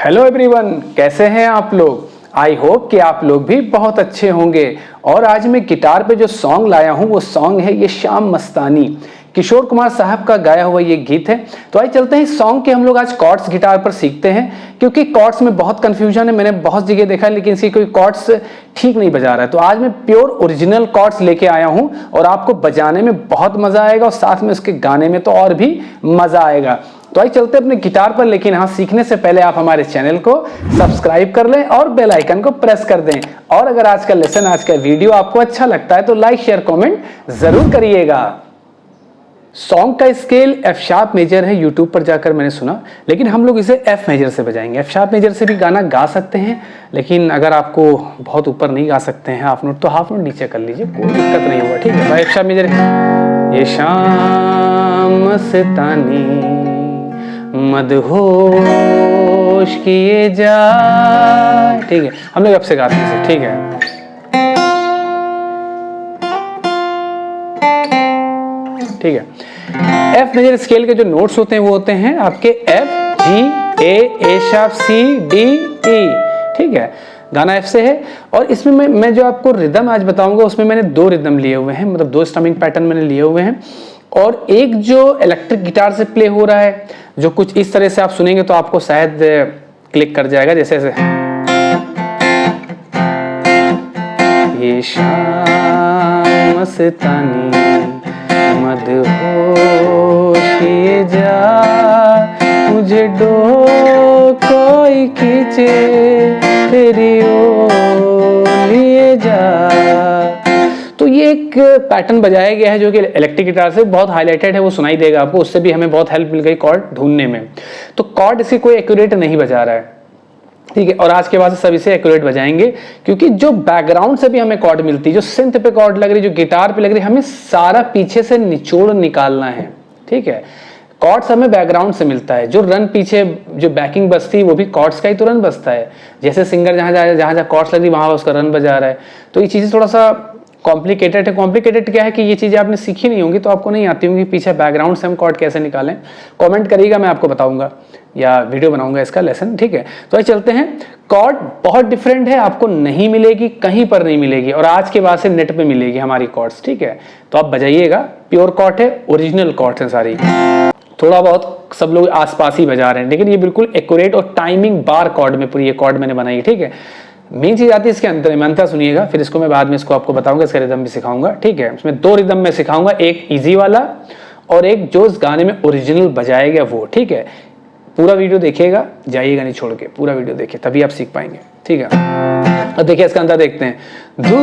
Hello everyone, कैसे हैं आप लोग। आई होप कि आप लोग भी बहुत अच्छे होंगे। और आज मैं गिटार पे जो सॉन्ग लाया हूँ वो सॉन्ग है ये शाम मस्तानी, किशोर कुमार साहब का गाया हुआ ये गीत है। तो आइए चलते हैं इस सॉन्ग के हम लोग आज कॉर्ड्स गिटार पर सीखते हैं, क्योंकि कॉर्ड्स में बहुत कंफ्यूजन है। मैंने बहुत जगह देखा है लेकिन इसकी कोई कॉर्ड्स ठीक नहीं बजा रहा है। तो आज मैं प्योर ओरिजिनल कॉर्ड्स लेके आया हूँ और आपको बजाने में बहुत मजा आएगा और साथ में उसके गाने में तो और भी मजा आएगा। तो आइए चलते अपने गिटार पर, लेकिन हाँ सीखने से पहले आप हमारे चैनल को सब्सक्राइब कर लें और बेल आइकन को प्रेस कर दें। और अगर आज का लेसन, आज का वीडियो आपको अच्छा लगता है तो लाइक शेयर कमेंट जरूर करिएगा। सॉन्ग का स्केल एफ शार्प मेजर है, यूट्यूब पर जाकर मैंने सुना, लेकिन हम लोग इसे एफ मेजर से बजाएंगे। एफ शार्प मेजर से भी गाना गा सकते हैं, लेकिन अगर आपको बहुत ऊपर नहीं गा सकते हैं हाफ नोट, तो हाफ नोट नीचे कर लीजिए, कोई दिक्कत नहीं होगा। ठीक है, एफ शार्प मेजर। ये शाम मस्तानी मदहोश किए जा, ठीक है, हम लोग अब से गाते हैं। ठीक है, ठीक है। एफ मेजर स्केल के जो नोट्स होते हैं वो होते हैं आपके एफ, जी, ए शार्प, सी, डी, ई। ठीक है, गाना एफ से है। और इसमें मैं जो आपको रिदम आज बताऊंगा उसमें मैंने दो रिदम लिए हुए हैं, मतलब दो स्ट्रमिंग पैटर्न मैंने लिए हुए हैं। और एक जो इलेक्ट्रिक गिटार से प्ले हो रहा है, जो कुछ इस तरह से आप सुनेंगे तो आपको शायद क्लिक कर जाएगा, जैसे ऐसे। ये शाम मस्तानी मदहोश किए जा, मुझे डोर कोई खींचे तेरी ओर लिए जा। तो ये एक पैटर्न बजाया गया है जो कि इलेक्ट्रिक गिटार से बहुत हाईलाइटेड है, वो सुनाई देगा आपको, उससे भी हमें बहुत हेल्प मिल गई कॉर्ड ढूंढने में। तो कॉर्ड इसकी कोई एक्यूरेट नहीं बजा रहा है, ठीक है। और आज के बाद से सब इसे एक्यूरेट बजाएंगे, क्योंकि जो बैकग्राउंड से भी हमें कॉर्ड मिलती है, जो सिंथ पे कॉर्ड लग रही, जो गिटार पे लग रही, हमें सारा पीछे से निचोड़ निकालना है। ठीक है, कॉर्ड्स हमें बैकग्राउंड से मिलता है, जो रन पीछे जो बैकिंग बजती है वो भी कॉर्ड्स का ही तो रन बजता है। जैसे सिंगर जहां कॉर्ड्स लग रही वहां उसका रन बजा रहा है। तो ये चीजें थोड़ा सा कॉम्प्लिकेटेड है। कॉम्प्लिकेटेड क्या है कि ये चीजें आपने सीखी नहीं होंगी तो आपको नहीं आती होंगी, पीछे बैकग्राउंड से हम कॉर्ड कैसे निकालें। कमेंट करिएगा, मैं आपको बताऊंगा या वीडियो बनाऊंगा इसका लेसन। ठीक है, तो आइए चलते हैं। कॉर्ड बहुत डिफरेंट है, आपको नहीं मिलेगी, कहीं पर नहीं मिलेगी, और आज के बाद से नेट पे मिलेगी हमारी कॉर्ड्स। ठीक है, तो आप बजाइएगा, प्योर कॉर्ड है, ओरिजिनल कॉर्ड्स हैं सारी। थोड़ा बहुत सब लोग आसपास ही बजा रहे हैं, लेकिन ये बिल्कुल एक्यूरेट और टाइमिंग बार कॉर्ड में पूरी ये कॉर्ड मैंने बनाई है। ठीक है, मेन चीज आती है इसके अंदर में, अंतर सुनिएगा, फिर इसको मैं बाद में इसको आपको बताऊंगा, इसका रिदम भी सिखाऊंगा। ठीक है, इसमें दो रिदम में सिखाऊंगा, एक इजी वाला और एक जो इस गाने में ओरिजिनल बजाया गया वो। ठीक है, पूरा वीडियो देखिएगा, जाइएगा नहीं छोड़ के, पूरा वीडियो देखिए तभी आप सीख पाएंगे। ठीक है, अब देखिए इसका अंदर देखते हैं। दू,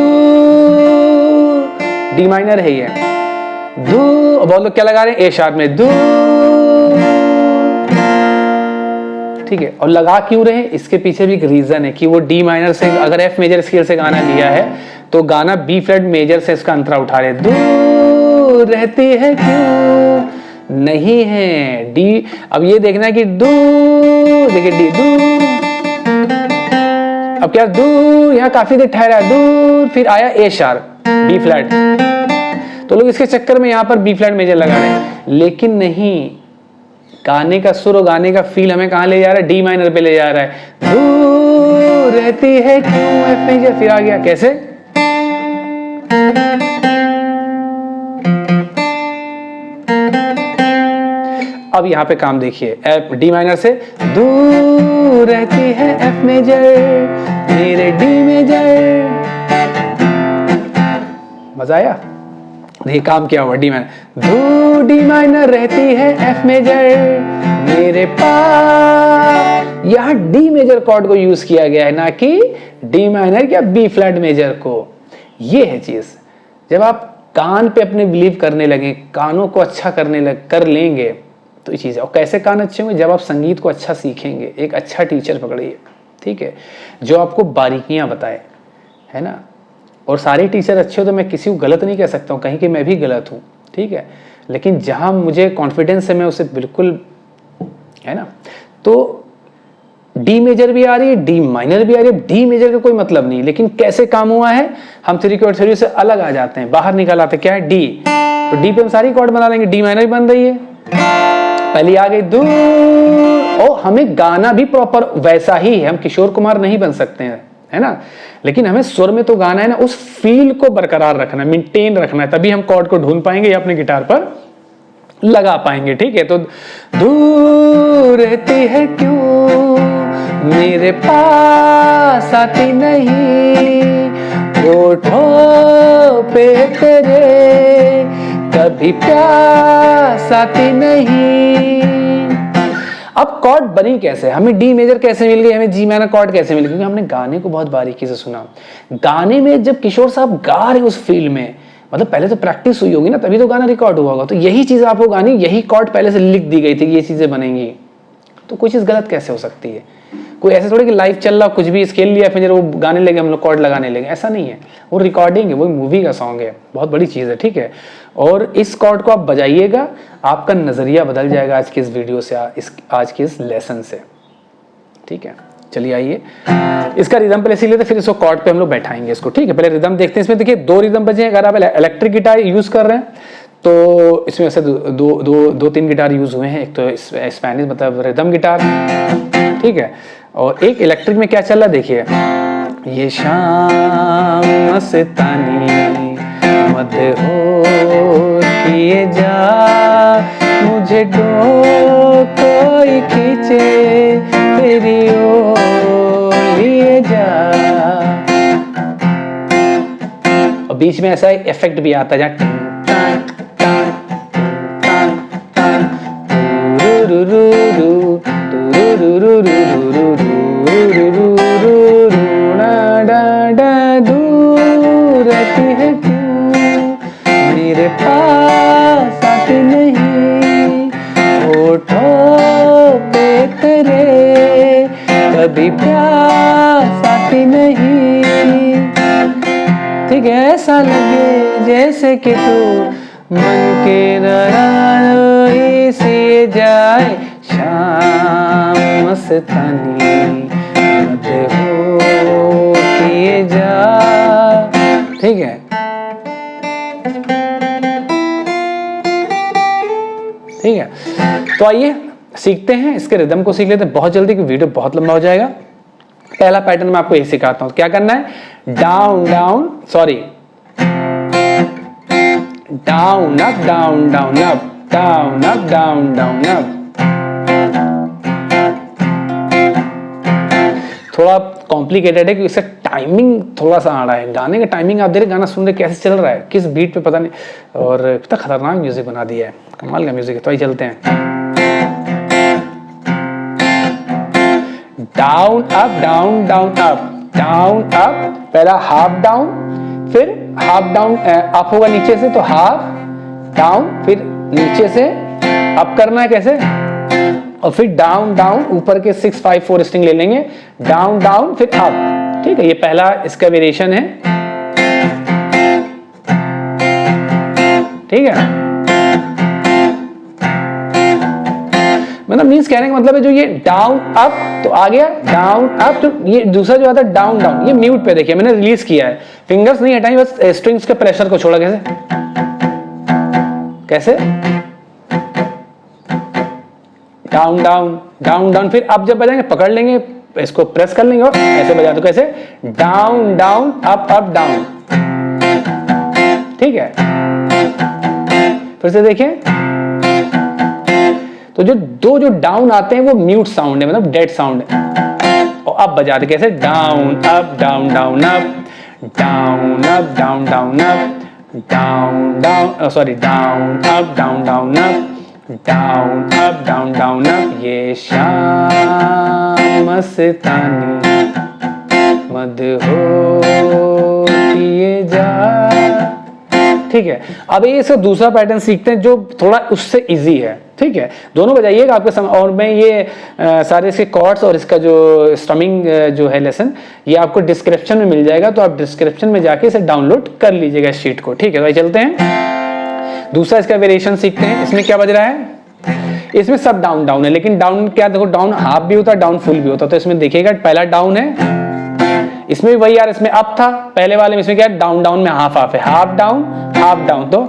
डी माइनर है ये, दू, बहुत लोग क्या लगा रहे हैं, ए शार्प में, दू। ठीक है, और लगा क्यों रहे, इसके पीछे भी एक रीजन है कि वो डी माइनर से, अगर एफ मेजर स्केल से गाना लिया है तो गाना बी फ्लैट मेजर से इसका अंतरा उठा रहे। दूर रहती है क्यों, नहीं है डी। अब ये देखना है कि दूर, देखिए डी, दूर। अब क्या, दूर, यहाँ काफी देर ठहरा, दूर, फिर आया ए शार्प, बी फ्लैट। तो लोग इसके चक्कर में यहाँ पर बी फ्लैट मेजर लगा रहे हैं, लेकिन नहीं, गाने का सुर और गाने का फील हमें कहां ले जा रहा है, डी माइनर पे ले जा रहा है। दूर रहती है क्यों, एफ मेजर, फिर आ गया कैसे, अब यहां पे काम देखिए, एफ डी माइनर से दूर रहती है एफ मेजर मेरे डी मेजर। मजा आया, देखिए काम क्या हुआ, डी माइनर, दू डी माइनर रहती है एफ मेजर मेरे पास। यहां डी मेजर कॉर्ड को यूज किया गया है, ना कि डी माइनर या बी फ्लैट मेजर को। ये है चीज, जब आप कान पे अपने बिलीव करने लगे, कानों को अच्छा कर लेंगे तो ये चीज है। और कैसे कान अच्छे होंगे, जब आप संगीत को अच्छा सीखेंगे, एक अच्छा टीचर पकड़िए, ठीक है, जो आपको बारीकियां बताए, है ना। और सारे टीचर अच्छे हो तो मैं किसी को गलत नहीं कह सकता हूँ, कहीं कि मैं भी गलत हूँ, ठीक है, लेकिन जहां मुझे कॉन्फिडेंस है मैं उसे बिल्कुल, है ना। तो डी मेजर भी आ रही है, डी माइनर भी आ रही है, डी मेजर का कोई मतलब नहीं, लेकिन कैसे काम हुआ है, हम थ्री कॉर्ड थ्योरी से अलग आ जाते हैं, बाहर निकल आते हैं। क्या है, डी, तो डी पे हम सारी कॉर्ड बना लेंगे, डी माइनर भी बन रही है, पहली आ गई दूर। ओ हमें गाना भी प्रॉपर वैसा ही है, हम किशोर कुमार नहीं बन सकते हैं, है ना, लेकिन हमें सुर में तो गाना है ना, उस फील को बरकरार रखना है, मेंटेन रखना है, तभी हम कॉर्ड को ढूंढ पाएंगे या अपने गिटार पर लगा पाएंगे। ठीक है, तो दूर रहती है क्यों, मेरे पास आती नहीं, होठों पे तेरे कभी प्यास आती नहीं। अब कॉर्ड बनी कैसे, हमें डी मेजर कैसे मिल गई, हमें जी माइनर कॉर्ड कैसे मिल गई, क्योंकि हमने गाने को बहुत बारीकी से सुना। गाने में जब किशोर साहब गा रहे उस फील में, मतलब पहले तो प्रैक्टिस हुई होगी ना, तभी तो गाना रिकॉर्ड हुआ होगा, तो यही चीज आपको गानी, यही कॉर्ड पहले से लिख दी गई थी कि ये चीजें बनेंगी, तो कोई चीज गलत कैसे हो सकती है। कोई ऐसे थोड़ी कि लाइव चल रहा कुछ भी स्केल लिया फिर वो गाने लगे, हम लोग कॉर्ड लगाने लगे, ऐसा नहीं है। वो रिकॉर्डिंग है, वो मूवी का सॉन्ग है, बहुत बड़ी चीज है। ठीक है, और इस कॉर्ड को आप बजाइएगा, आपका नजरिया बदल जाएगा आज की इस वीडियो से, आज के इस लेसन से। ठीक है, चलिए आइए इसका रिदम पहले सीख लेते, फिर इसको कॉर्ड पे हम लोग बैठाएंगे इसको। ठीक है, पहले रिदम देखते हैं। इसमें देखिए 2 रिदम बजे हैं। अगर आप इलेक्ट्रिक गिटार यूज कर रहे हैं तो इसमें ऐसे दो तीन गिटार यूज हुए हैं। एक तो स्पेनिश मतलब रिदम गिटार, ठीक है, और एक इलेक्ट्रिक में क्या चल रहा है देखिए, ये शाम मस्तानी मत हो किए जा, मुझे कोई खींचे तेरी ओर लिए जा। और बीच में ऐसा इफेक्ट भी आता है जहाँ दूर रहती है क्यों, मेरे पास आती नहीं, होठों पे तेरे कभी प्यास आती नहीं। ठीक है, ऐसा लगे जैसे कि तू मन के नाराज़ सी जाए, शाम मस्तानी मत हो किए जा। ठीक है, ठीक है, तो आइए सीखते हैं, इसके रिदम को सीख लेते हैं बहुत जल्दी, क्योंकि वीडियो बहुत लंबा हो जाएगा। पहला पैटर्न मैं आपको यही सिखाता हूं, क्या करना है, down down sorry down up down down up down up down down up. थोड़ा कॉम्प्लिकेटेड है क्योंकि इसका टाइमिंग थोड़ा सा आ रहा है, गाने का टाइमिंग आप देख रहे, गाना सुन रहे कैसे चल रहा है, किस बीट पे पता नहीं, और कितना खतरनाक म्यूजिक बना दिया है, कमाल का म्यूजिक है। तो आइए चलते हैं, down up down down up down up, पहला हाफ डाउन, फिर हाफ डाउन अप होगा नीचे से, तो हाफ डाउन, फिर नीचे से अप करना है कैसे, और फिर डाउन डाउन, ऊपर के 6 5 4 स्ट्रिंग ले लेंगे, डाउन डाउन फिर अप। ठीक है, ये पहला इसका वेरिएशन है। ठीक है, मतलब मीन्स कहने का मतलब है जो ये डाउन अप तो आ गया, डाउन अप, तो ये दूसरा जो आता है डाउन डाउन, ये म्यूट पे देखिए मैंने रिलीज किया है, फिंगर्स नहीं हटाई, बस स्ट्रिंग्स के प्रेशर को छोड़ा। कैसे कैसे, डाउन डाउन डाउन डाउन, फिर अब जब बजाएंगे पकड़ लेंगे, इसको प्रेस कर लेंगे और ऐसे बजा दो, कैसे down down up up down. ठीक है, फिर से देखिए, तो जो डाउन आते हैं वो म्यूट साउंड है, मतलब डेड साउंड है, और अब बजाते कैसे, down up down down up down up down down up down down sorry down up down down up down up down down up, ये शाम मस्तानी मद हो किए जा। ठीक है, अब ये इसका दूसरा पैटर्न सीखते हैं जो थोड़ा उससे इजी है। ठीक है, दोनों बजाइएगा आपके समय, और मैं ये सारे इसके कॉर्ड्स और इसका जो स्ट्रमिंग जो है लेसन, ये आपको डिस्क्रिप्शन में मिल जाएगा, तो आप डिस्क्रिप्शन में जाके इसे डाउनलोड कर लीजिएगा इस शीट को। ठीक है, तो चलते हैं दूसरा इसका वेरिएशन सीखते हैं। इसमें क्या बज रहा है, इसमें सब डाउन डाउन है, लेकिन डाउन क्या देखो, डाउन हाफ भी होता है, डाउन फुल भी होता है। तो इसमें देखिएगा पहला डाउन है, इसमें भी वही यार, इसमें अप था पहले वाले में, इसमें क्या है, डाउन डाउन में हाफ हाफ है, हाफ डाउन हाफ डाउन। तो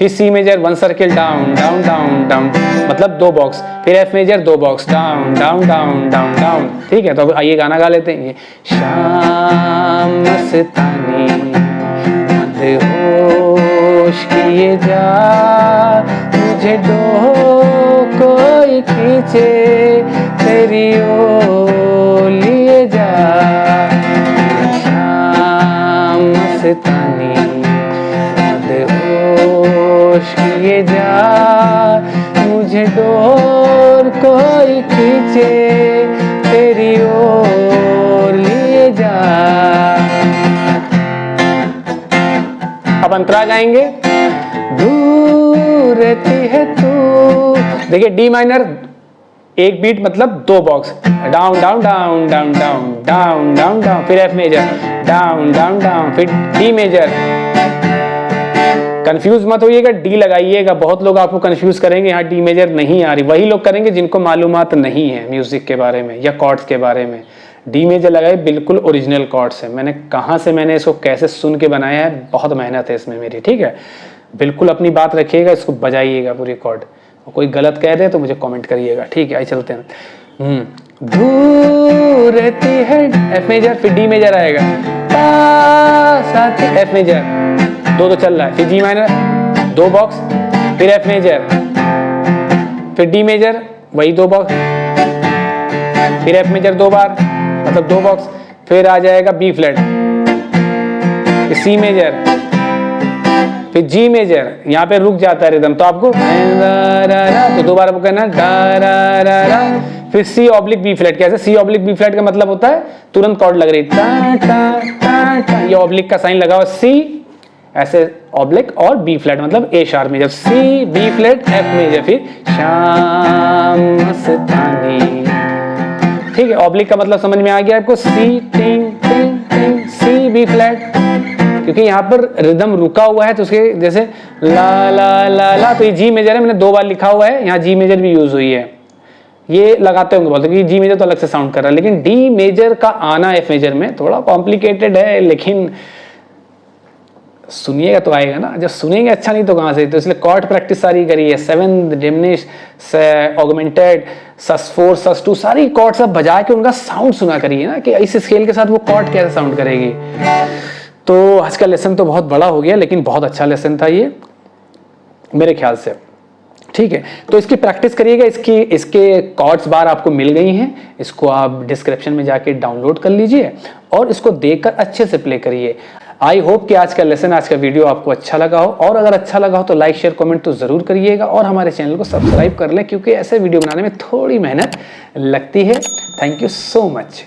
फिर C major 1 circle down down down down, मतलब 2 बॉक्स, फिर F major 2 box down down down down down. ठीक है, तो अब आइए गाना गा लेते हैं। ये शाम मस्तानी मदहोश किए जा, मुझे डोर कोई खींचे तेरी ओर लिए जा। शाम मस्तानी मदहोश किए जा, मुझे डोर कोई खींचे तेरी ओर लिए जा। अब अंतरा गाएंगे। दूर रहती है तू, देखिए डी माइनर 1 बीट मतलब 2 box, down down down down down down down down, फिर F major down down down, फिर डी मेजर। कंफ्यूज मत होइएगा, डी लगाइएगा। बहुत लोग आपको कंफ्यूज करेंगे, यहाँ डी मेजर नहीं आ रही, वही लोग करेंगे जिनको मालूमात नहीं है म्यूजिक के बारे में या कॉर्ड्स के बारे में। डी मेजर लगाए, बिल्कुल ओरिजिनल कॉर्ड्स है। मैंने कहाँ से मैंने इसको कैसे सुन के बनाया है, बहुत मेहनत है इसमें मेरी। ठीक है, बिल्कुल अपनी बात रखिएगा, इसको बजाइएगा पूरी कॉर्ड। कोई गलत कह दे तो मुझे कमेंट करिएगा। ठीक है, आइए चलते हैं। दूर रहती है एफ मेजर, फिर डी मेजर आएगा, पास आती एफ मेजर 2 चल रहा है, फिर जी माइनर 2 बॉक्स, फिर एफ मेजर, फिर डी मेजर वही 2 बॉक्स, फिर एफ मेजर 2 बार मतलब 2 बॉक्स, फिर आ जाएगा बी फ्लैट, फिर सी मेजर, फिर जी मेजर। यहाँ पे रुक जाता है रिदम, तो आपको तो 2 बार आपको कहना रा, फिर सी ऑब्लिक बी फ्लैट। कैसे? सी ऑब्लिक बी फ्लैट का मतलब होता है तुरंत कॉर्ड लग रही, टा टा टा टा, ये ऑब्लिक का साइन लगा हुआ, सी ऐसे ऑब्लिक, और बी फ्लैट मतलब A sharp major, C B flat F major, फिर शाम मस्तानी। ठीक है, ऑब्लिक का मतलब समझ में आ गया आपको, सी टिंग टिंग टिंग, सी बी फ्लैट, क्योंकि यहाँ पर रिदम रुका हुआ है तो उसके जैसे ला ला ला ला, तो ये जी मेजर है, मैंने 2 बार लिखा हुआ है, यहाँ जी मेजर भी यूज हुई है। ये लगाते होंगे बोलते कि जी मेजर तो अलग से साउंड कर रहा है, लेकिन डी मेजर का आना एफ मेजर में थोड़ा कॉम्प्लिकेटेड है, लेकिन सुनिएगा तो आएगा ना, जब सुनेंगे अच्छा नहीं तो कहाँ से। तो इसलिए कॉर्ड प्रैक्टिस सारी करी है, 7 डिमिनिश, ऑगमेंटेड, sus4 sus2 सारी कॉर्ड सब बजा के उनका साउंड सुना करिए ना, कि इस स्केल के साथ वो कॉर्ड कैसे साउंड करेगी। तो आज का लेसन तो बहुत बड़ा हो गया, लेकिन बहुत अच्छा लेसन था ये मेरे ख्याल से। ठीक है, तो इसकी प्रैक्टिस करिएगा। इसके कॉर्ड्स बार आपको मिल गई हैं, इसको आप डिस्क्रिप्शन में जाके डाउनलोड कर लीजिए और इसको देखकर अच्छे से प्ले करिए। आई होप कि आज का लेसन, आज का वीडियो आपको अच्छा लगा हो, और अगर अच्छा लगा हो तो लाइक शेयर कमेंट तो जरूर करिएगा, और हमारे चैनल को सब्सक्राइब कर लें, क्योंकि ऐसे वीडियो बनाने में थोड़ी मेहनत लगती है। Thank you so much.